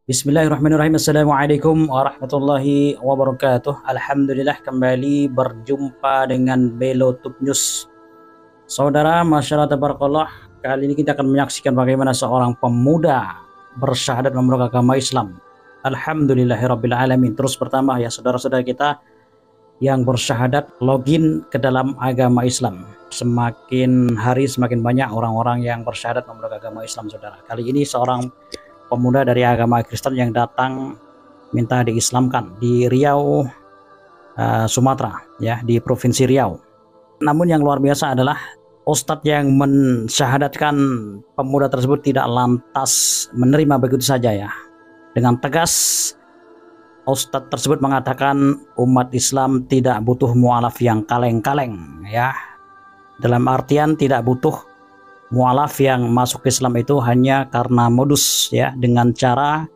Bismillahirrahmanirrahim. Assalamualaikum warahmatullahi wabarakatuh. Alhamdulillah kembali berjumpa dengan Belo Tube News. Saudara, masyarakat tabarakallah, kali ini kita akan menyaksikan bagaimana seorang pemuda bersyahadat memeluk agama Islam. Alhamdulillahirabbil alamin. Terus pertama ya saudara-saudara kita yang bersyahadat login ke dalam agama Islam. Semakin hari semakin banyak orang-orang yang bersyahadat memeluk agama Islam, saudara. Kali ini seorang pemuda dari agama Kristen yang datang minta diislamkan di Riau, Sumatera, ya, di Provinsi Riau. Namun yang luar biasa adalah Ustadz yang mensyahadatkan pemuda tersebut tidak lantas menerima begitu saja, ya. Dengan tegas Ustadz tersebut mengatakan umat Islam tidak butuh mualaf yang kaleng-kaleng, ya. Dalam artian tidak butuh mualaf yang masuk Islam itu hanya karena modus, ya, dengan cara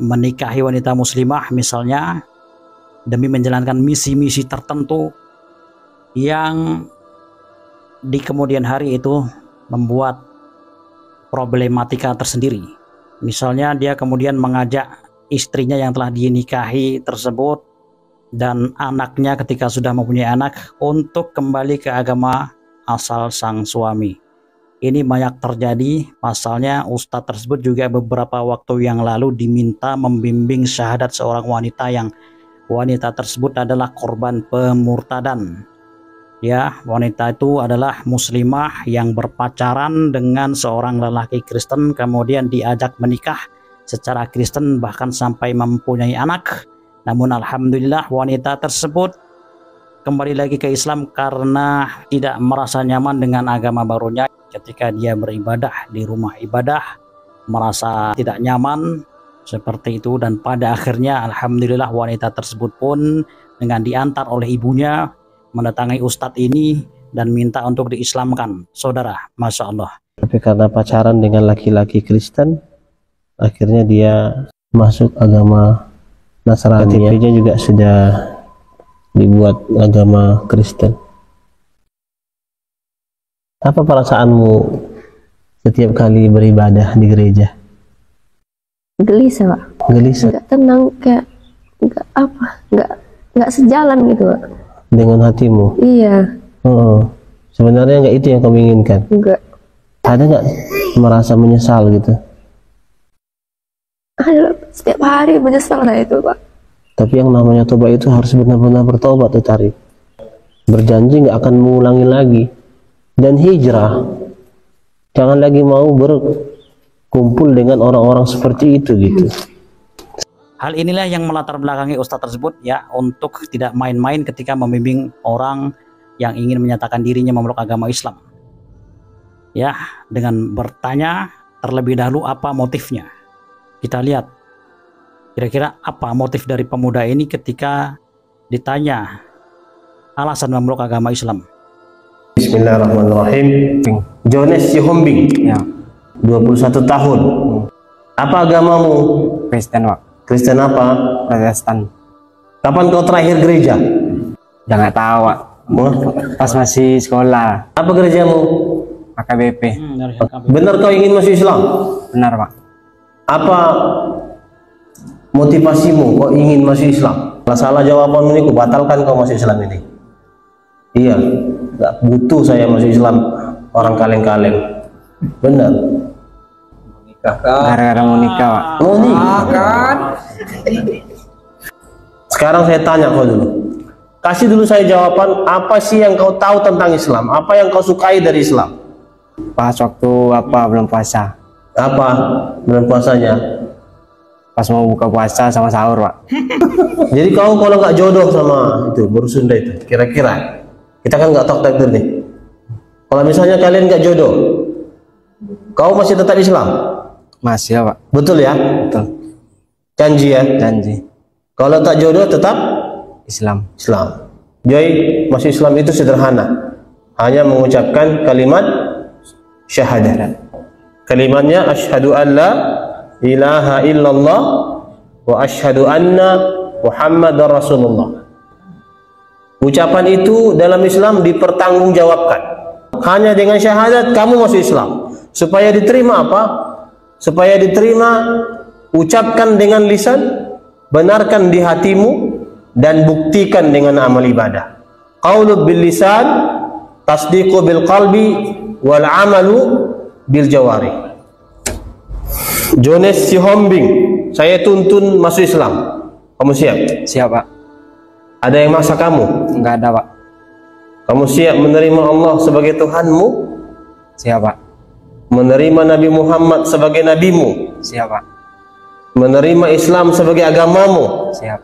menikahi wanita muslimah misalnya demi menjalankan misi-misi tertentu yang di kemudian hari itu membuat problematika tersendiri. Misalnya dia kemudian mengajak istrinya yang telah dinikahi tersebut dan anaknya ketika sudah mempunyai anak untuk kembali ke agama asal sang suami. Ini banyak terjadi. Pasalnya Ustadz tersebut juga beberapa waktu yang lalu diminta membimbing syahadat seorang wanita yang wanita tersebut adalah korban pemurtadan. Ya, wanita itu adalah muslimah yang berpacaran dengan seorang lelaki Kristen, kemudian diajak menikah secara Kristen bahkan sampai mempunyai anak. Namun alhamdulillah wanita tersebut kembali lagi ke Islam karena tidak merasa nyaman dengan agama barunya. Ketika dia beribadah di rumah ibadah merasa tidak nyaman seperti itu, dan pada akhirnya alhamdulillah wanita tersebut pun dengan diantar oleh ibunya mendatangi Ustadz ini dan minta untuk diislamkan, saudara. Masya Allah. Tapi karena pacaran dengan laki-laki Kristen akhirnya dia masuk agama Nasrani. KTP-nya juga sudah dibuat agama Kristen. Apa perasaanmu setiap kali beribadah di gereja? Gelisah, Pak. Gelisah? Nggak tenang, kayak nggak sejalan gitu, Pak. Dengan hatimu? Iya. Oh, sebenarnya nggak itu yang kamu inginkan? Enggak. Ada nggak merasa menyesal gitu? Ada, setiap hari menyesal itu, Pak. Tapi yang namanya tobat itu harus benar-benar bertobat, Tarik. Berjanji nggak akan mengulangi lagi. Dan hijrah. Jangan lagi mau berkumpul dengan orang-orang seperti itu gitu. Hal inilah yang melatar belakangi Ustadz tersebut, ya, untuk tidak main-main ketika membimbing orang yang ingin menyatakan dirinya memeluk agama Islam. Ya, dengan bertanya terlebih dahulu apa motifnya. Kita lihat kira-kira apa motif dari pemuda ini ketika ditanya alasan memeluk agama Islam. Bismillahirrahmanirrahim. Jones Sihombing, ya. 21 tahun. Apa agamamu? Kristen, Pak. Kristen apa? Protestan. Kapan kau terakhir gereja? Ya nggak tahu, Pak. Pas masih sekolah. Apa gerejamu? AKBP. Benar kau ingin masuk Islam? Benar, Pak. Apa motivasimu kau ingin masuk Islam? Kalau salah jawabanmu ini ku batalkan kau masuk Islam ini. Iya, nggak butuh saya masuk Islam orang kaleng-kaleng. Benar. Gara-gara mau nikah, Pak. Mau nikah? Sekarang saya tanya kau dulu. Kasih dulu saya jawaban, apa sih yang kau tahu tentang Islam? Apa yang kau sukai dari Islam? Pas waktu belum puasa. Apa bulan puasanya? Pas mau buka puasa sama sahur, Pak. Jadi kau kalau nggak jodoh sama itu baru Sunda itu, kira-kira kita kan nggak tahu takdir nih. Kalau misalnya kalian nggak jodoh, kau masih tetap Islam? Masih, ya, Pak. Betul ya? Betul. Janji ya? Janji. Kalau tak jodoh tetap Islam. Islam. Jadi masuk Islam itu sederhana, hanya mengucapkan kalimat syahadat. Kalimatnya asyhadu an la ilaha illallah wa asyhadu anna Muhammadar Rasulullah. Ucapan itu dalam Islam dipertanggungjawabkan. Hanya dengan syahadat kamu masuk Islam. Supaya diterima apa? supaya diterima, ucapkan dengan lisan, benarkan di hatimu, dan buktikan dengan amal ibadah. Qaulu bil lisan, tasdiqu bil qalbi, wal amalu bil jawari. Jones Sihombing, saya tuntun masuk Islam. Kamu siap? Siap, Pak. Ada yang maksa kamu? Enggak ada, Pak. Kamu siap menerima Allah sebagai Tuhanmu? Siap, Pak. Menerima Nabi Muhammad sebagai nabimu? Siap, Pak. Menerima Islam sebagai agamamu? Siap.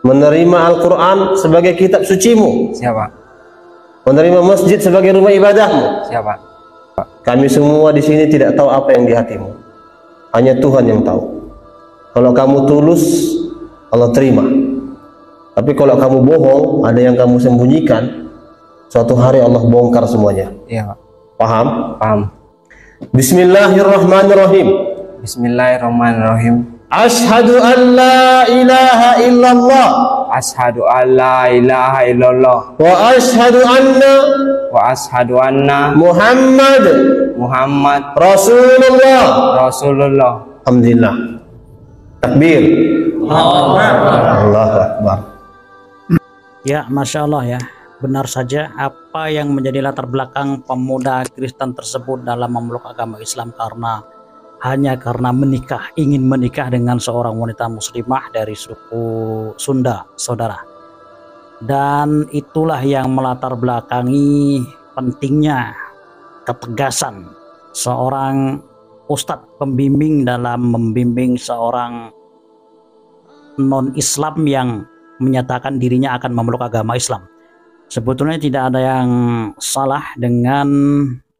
Menerima Al-Quran sebagai kitab sucimu? Siap, Pak. Menerima masjid sebagai rumah ibadahmu? Siap, Pak. Kami semua di sini tidak tahu apa yang di hatimu. Hanya Tuhan yang tahu. Kalau kamu tulus, Allah terima. Tapi kalau kamu bohong, ada yang kamu sembunyikan, suatu hari Allah bongkar semuanya. Iya, Pak. Paham? Paham. Bismillahirrahmanirrahim. Bismillahirrahmanirrahim. Ashhadu an la ilaha illallah. Ashhadu an la ilaha illallah. Wa ashhadu anna Muhammad Rasulullah. Alhamdulillah. Takbir. Allahu Akbar. Ya, Masya Allah ya. Benar saja apa yang menjadi latar belakang pemuda Kristen tersebut dalam memeluk agama Islam hanya karena ingin menikah dengan seorang wanita muslimah dari suku Sunda, saudara. Dan itulah yang melatar belakangi pentingnya ketegasan seorang ustadz pembimbing dalam membimbing seorang non-Islam yang menyatakan dirinya akan memeluk agama Islam. Sebetulnya tidak ada yang salah dengan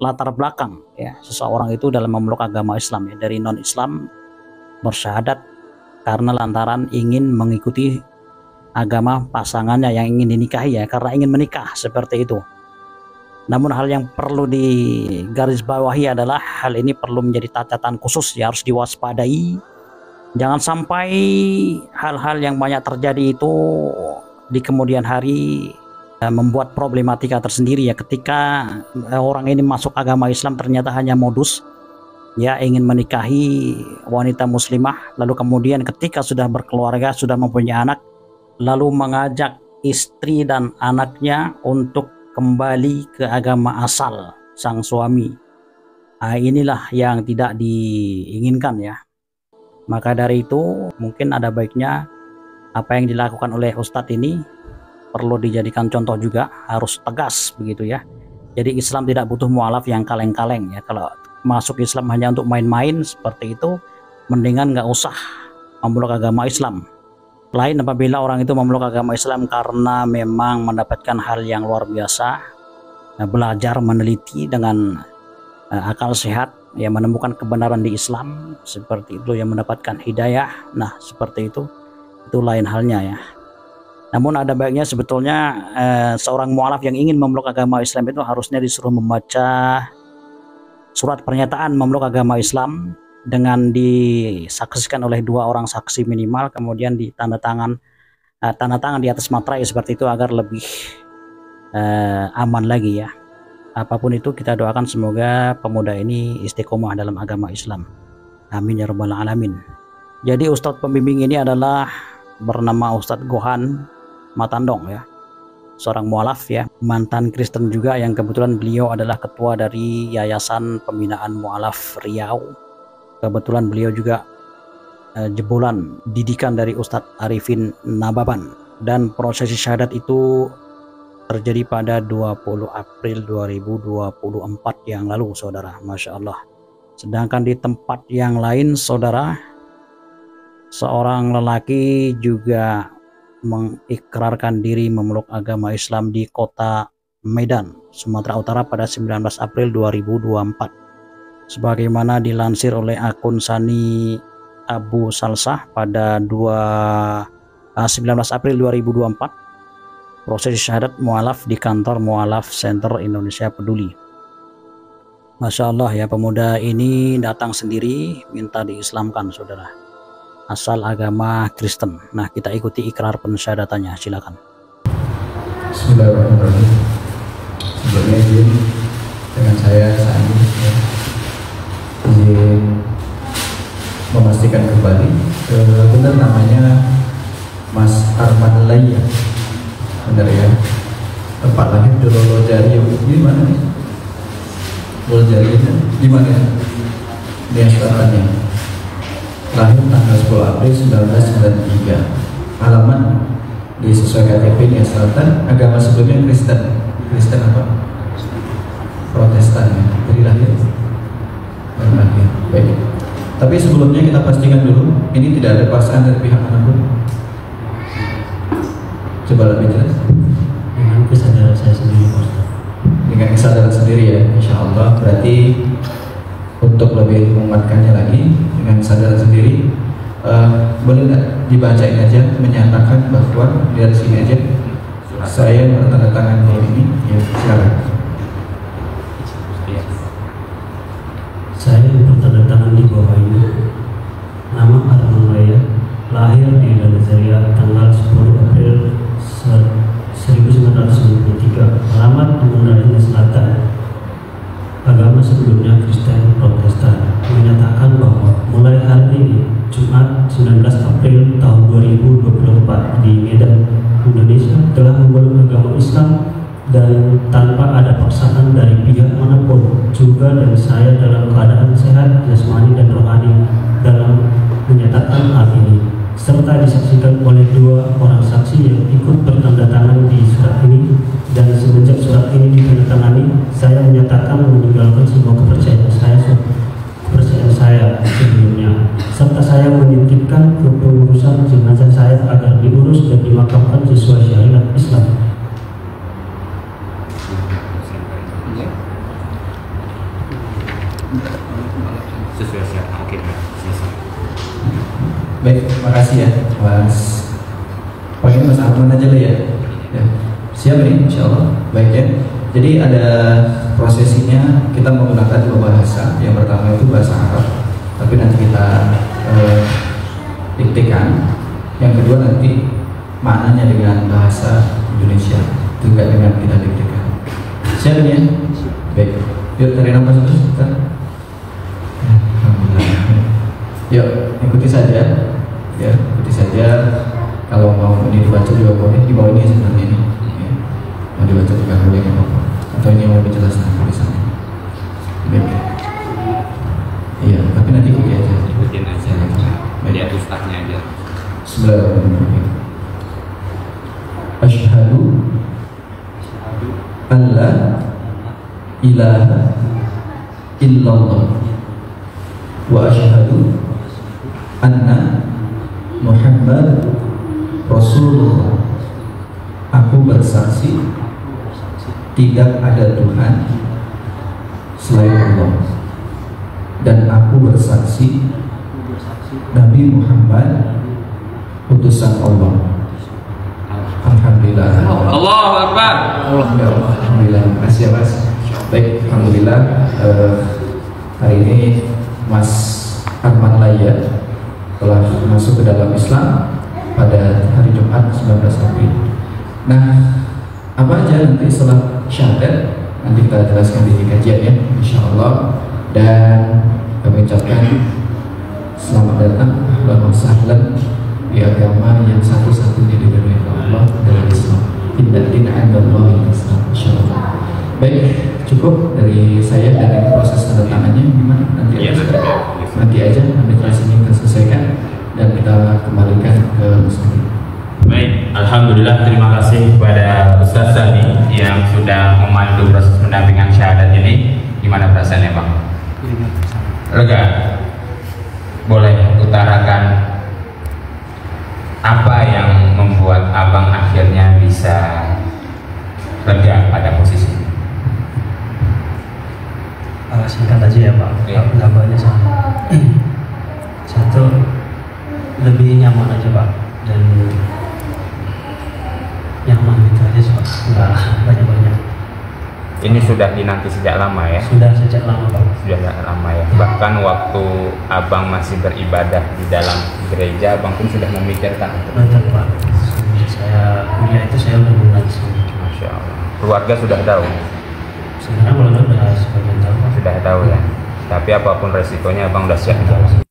latar belakang ya seseorang itu dalam memeluk agama Islam ya, dari non-Islam bersyahadat karena lantaran ingin mengikuti agama pasangannya yang ingin dinikahi ya, karena ingin menikah seperti itu. Namun hal yang perlu digarisbawahi adalah hal ini perlu menjadi catatan khusus ya, harus diwaspadai. Jangan sampai hal-hal yang banyak terjadi itu di kemudian hari membuat problematika tersendiri ya, ketika orang ini masuk agama Islam ternyata hanya modus ya ingin menikahi wanita muslimah, lalu kemudian ketika sudah berkeluarga, sudah mempunyai anak, lalu mengajak istri dan anaknya untuk kembali ke agama asal sang suami. Inilah yang tidak diinginkan ya. Maka dari itu mungkin ada baiknya apa yang dilakukan oleh Ustadz ini perlu dijadikan contoh juga, harus tegas begitu ya. Jadi Islam tidak butuh mualaf yang kaleng-kaleng ya. Kalau masuk Islam hanya untuk main-main seperti itu, mendingan nggak usah memeluk agama Islam. Lain apabila orang itu memeluk agama Islam karena memang mendapatkan hal yang luar biasa, belajar meneliti dengan akal sehat yang menemukan kebenaran di Islam, seperti itu yang mendapatkan hidayah. Nah seperti itu lain halnya ya. Namun ada baiknya sebetulnya seorang mualaf yang ingin memeluk agama Islam itu harusnya disuruh membaca surat pernyataan memeluk agama Islam dengan disaksikan oleh 2 orang saksi minimal, kemudian tanda tangan di atas materai seperti itu agar lebih aman lagi ya. Apapun itu kita doakan semoga pemuda ini istiqomah dalam agama Islam. Amin ya rabbal alamin. Jadi ustadz pembimbing ini adalah bernama Ustadz Gohan Matandong ya, seorang mualaf ya, mantan Kristen juga, yang kebetulan beliau adalah ketua dari Yayasan Pembinaan Mualaf Riau. Kebetulan beliau juga jebolan didikan dari Ustadz Arifin Nababan, dan prosesi syahadat itu terjadi pada 20 April 2024 yang lalu saudara. Masya Allah. Sedangkan di tempat yang lain saudara, seorang lelaki juga mengikrarkan diri memeluk agama Islam di kota Medan, Sumatera Utara pada 19 April 2024. Sebagaimana dilansir oleh akun Sani Abu Salsah pada 19 April 2024, proses syahadat mualaf di kantor Mualaf Center Indonesia Peduli. Masya Allah ya, pemuda ini datang sendiri minta diislamkan saudara, asal agama Kristen. Nah kita ikuti ikrar pensyahadatannya, silakan. Bismillahirrahmanirrahim. Sebelumnya izin dengan saya Sani izin Jaya, benar ya. Tempat lahir Dololo Jaya di mana nih? Dololo Jaya di mana? Nia Selatannya. Lahir tanggal 10 April 1993. Alamat di sesuai KTP Nia Selatan. Agama sebelumnya Kristen. Kristen apa? Protestan ya. Jadi lahir. Lahir. Baik. Tapi sebelumnya kita pastikan dulu, ini tidak ada paksaan dari pihak manapun. Coba lebih jelas. Dengan kesadaran saya sendiri, Pak. Dengan kesadaran sendiri ya, insya Allah. Berarti untuk lebih menguatkannya lagi dengan kesadaran sendiri, boleh nggak dibacain aja, menyatakan bahwa dari sini aja saya menandatangani bahwa ini, ya silakan. Saya bertandatangan di bawah ini. Nama Arman Raya, lahir di Indonesia tanggal 10 April 1993. Alamat Nia Selatan. Agama sebelumnya Kristen Protestan. Menyatakan bahwa mulai hari ini Jumat 19 April tahun 2024 di Medan, Indonesia telah memeluk agama Islam dan tanpa ada paksaan dari pihak manapun, juga dan saya dalam keadaan sehat jasmani dan rohani dalam menyatakan hal ini, serta disaksikan oleh 2 orang saksi yang ikut bertandatangan di surat ini. Dan semenjak surat ini ditandatangani, saya menyatakan meninggalkan semua kepercayaan saya sebelumnya, serta saya menitipkan kepengurusan jenazah saya agar diurus dan dimakamkan sesuai syariat Islam. Sesuai syarat akhirnya. Baik, terima kasih ya Mas. Pakai Mas Arman aja lah ya. Ya. Siap nih, insya Allah. Baik ya. Jadi ada prosesinya, kita menggunakan 2 bahasa. Yang pertama itu bahasa Arab, tapi nanti kita diktikan. Yang kedua nanti maknanya dengan bahasa Indonesia, juga dengan kita diktikan. Siap nih ya. Baik. Yuk tarik nafas terus kita. Yuk ikuti saja, ya ikuti saja. Kalau mau ini dibaca juga boleh, di bawah ini sebenarnya ini. Ya. Mau dibaca juga boleh, nggak apa-apa. Atau ini mau dijelaskan tulisannya. Baik. Iya, tapi nanti ikuti aja. Ikutin aja. Lihat ustaznya aja. Bismillahirrahmanirrahim. Asyhadu an la ilaha illallah wa asyhadu anna Muhammad Rasulullah. Aku bersaksi tidak ada Tuhan selain Allah, dan aku bersaksi Nabi Muhammad utusan Allah. Alhamdulillah. Allahu Akbar. Alhamdulillah. Terima kasih ya Mas. Baik, alhamdulillah hari ini Mas Arman Raya telah masuk ke dalam Islam pada hari Jumat 19 April. Nah, apa aja nanti setelah syahadat nanti kita jelaskan di kajian ya, insya Allah. Dan kami ucapkan selamat datang dan sahlan di agama yang satu-satunya di dunia Allah, dari Islam. Inna dina 'indallahi Islam, insyaallah. Baik, cukup dari saya. Dan proses tanda tangannya gimana nanti Iya, nanti aja administrasi ini kita selesaikan dan kita kembalikan ke Ustaz. Baik, alhamdulillah, terima kasih kepada Ustaz Sani yang sudah memandu proses pendampingan syahadat ini. Gimana perasaannya, Bang? Lega? Boleh utarakan apa yang membuat Abang akhirnya bisa lega pada posisi ini? Singkat aja ya Pak, nggak banyak sama. Satu, lebih nyaman aja Pak, dan nyaman gitu aja Pak, nggak banyak-banyak. Ini sudah dinanti sejak lama ya? Sudah sejak lama Pak. Sudah lama ya. Bahkan waktu Abang masih beribadah di dalam gereja, Abang pun sudah memikirkan untuk Betul Pak. Saya kuliah itu saya udah mulai di sini. Masya Allah. Keluarga sudah tahu? Sebenarnya kalau udah sebagian tahu Pak. Sudah tahu ya. Tapi apapun resikonya Abang udah siap jalan.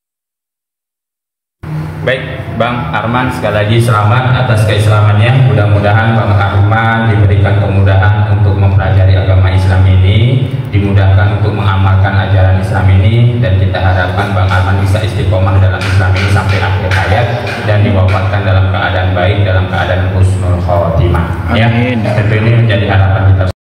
Baik, Bang Arman, sekali lagi selamat atas keislamannya. Mudah-mudahan Bang Arman diberikan kemudahan untuk mempelajari agama Islam ini, dimudahkan untuk mengamalkan ajaran Islam ini, dan kita harapkan Bang Arman bisa istiqomah dalam Islam ini sampai akhir hayat dan diwafatkan dalam keadaan baik, dalam keadaan husnul khotimah. Ya, tentu ini menjadi harapan kita.